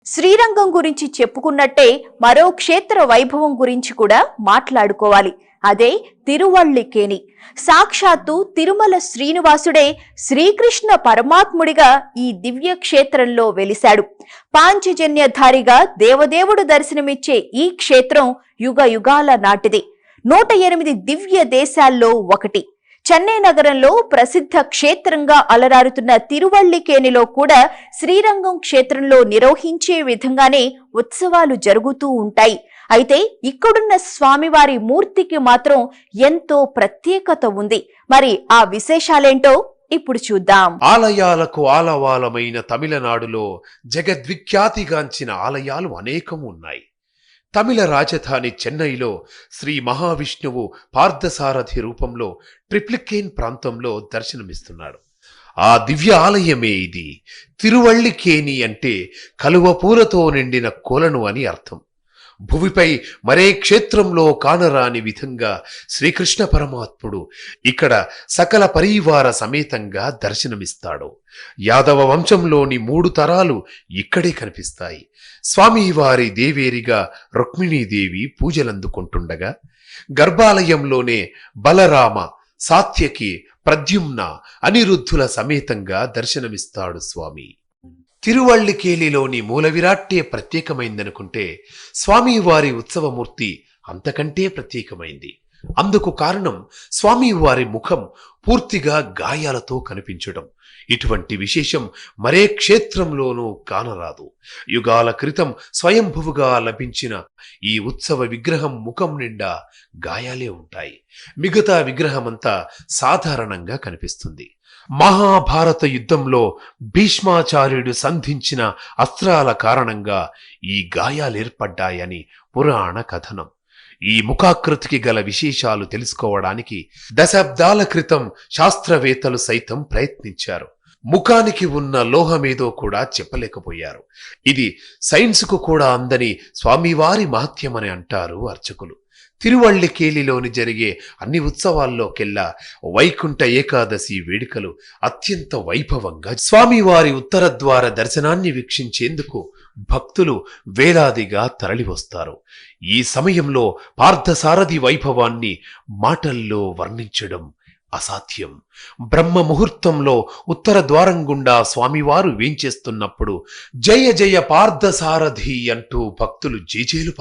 శ్రీరంగం గురించి చెప్పుకున్నట్టే మరో క్షేత్ర వైభవం గురించి కూడా మాట్లాడుకోవాలి. అదే తిరువళ్ళికేణి. సాక్షాత్తు తిరుమల శ్రీనివాసుడే శ్రీకృష్ణ పరమాత్ముడిగా ఈ దివ్య క్షేత్రంలో వెలిశాడు. పాంచజన్యధారిగా దేవదేవుడు దర్శనమిచ్చే ఈ క్షేత్రం యుగ యుగాల నాటిది. 108 దివ్య దేశాల్లో ఒకటి. చెన్నై నగరంలో ప్రసిద్ధ క్షేత్రంగా అలరారుతున్న తిరువళ్ళికేణిలో కూడా శ్రీరంగం క్షేత్రంలో నిర్వహించే విధంగానే ఉత్సవాలు జరుగుతూ ఉంటాయి. అయితే ఇక్కడున్న స్వామివారి మూర్తికి మాత్రం ఎంతో ప్రత్యేకత ఉంది. మరి ఆ విశేషాలేంటో ఇప్పుడు చూద్దాం. ఆలయాలకు ఆలవాలమైన తమిళనాడులో జగద్విఖ్యాతిగాంచిన ఆలయాలు అనేకం ఉన్నాయి. తమిళ రాజధాని చెన్నైలో శ్రీ మహావిష్ణువు పార్థసారథి రూపంలో ట్రిప్లికేన్ ప్రాంతంలో దర్శనమిస్తున్నాడు. ఆ దివ్య ఆలయమే ఇది. తిరువళ్ళికేణి అంటే కలువపూలతో నిండిన కొలను అని అర్థం. భువిపై మరే క్షేత్రంలో కానరాని విధంగా శ్రీకృష్ణ పరమాత్ముడు ఇక్కడ సకల పరివార సమేతంగా దర్శనమిస్తాడు. యాదవ వంశంలోని 3 తరాలు ఇక్కడే కనిపిస్తాయి. స్వామివారి దేవేరిగా రుక్మిణీదేవి పూజలందుకుంటుండగా గర్భాలయంలోనే బలరామ, సాత్యకి, ప్రద్యుమ్న, అనిరుద్ధుల సమేతంగా దర్శనమిస్తాడు స్వామి. తిరువళ్ళికేణిలోని మూల విరాట్టే ప్రత్యేకమైందనుకుంటే స్వామివారి ఉత్సవమూర్తి అంతకంటే ప్రత్యేకమైంది. అందుకు కారణం స్వామివారి ముఖం పూర్తిగా గాయాలతో కనిపించడం. ఇటువంటి విశేషం మరే క్షేత్రంలోనూ కానరాదు. యుగాల క్రితం స్వయంభువుగా లభించిన ఈ ఉత్సవ విగ్రహం ముఖం నిండా గాయాలే ఉంటాయి. మిగతా విగ్రహమంతా సాధారణంగా కనిపిస్తుంది. మహాభారత యుద్ధంలో భీష్మాచార్యుడు సంధించిన అస్త్రాల కారణంగా ఈ గాయాలేర్పడ్డాయని పురాణ కథనం. ఈ ముఖాకృతికి గల విశేషాలు తెలుసుకోవడానికి దశాబ్దాల క్రితం శాస్త్రవేత్తలు సైతం ప్రయత్నించారు. ముఖానికి ఉన్న లోహమేదో కూడా చెప్పలేకపోయారు. ఇది సైన్స్కు కూడా అందని స్వామివారి మహత్యమని అంటారు అర్చకులు. తిరువళ్ళికేణిలోని జరిగే అన్ని ఉత్సవాల్లోకెల్లా వైకుంఠ ఏకాదశి వేడుకలు అత్యంత వైభవంగా స్వామివారి ఉత్తర ద్వార దర్శనాన్ని వీక్షించేందుకు భక్తులు వేలాదిగా తరలివస్తారు. ఈ సమయంలో పార్థసారథి వైభవాన్ని మాటల్లో వర్ణించడం అసాధ్యం. బ్రహ్మ ముహూర్తంలో ఉత్తర ద్వారం గుండా స్వామివారు వేంచేస్తున్నప్పుడు జయ జయ పార్థసారథి అంటూ భక్తులు జేజేలు పలుకుతారు.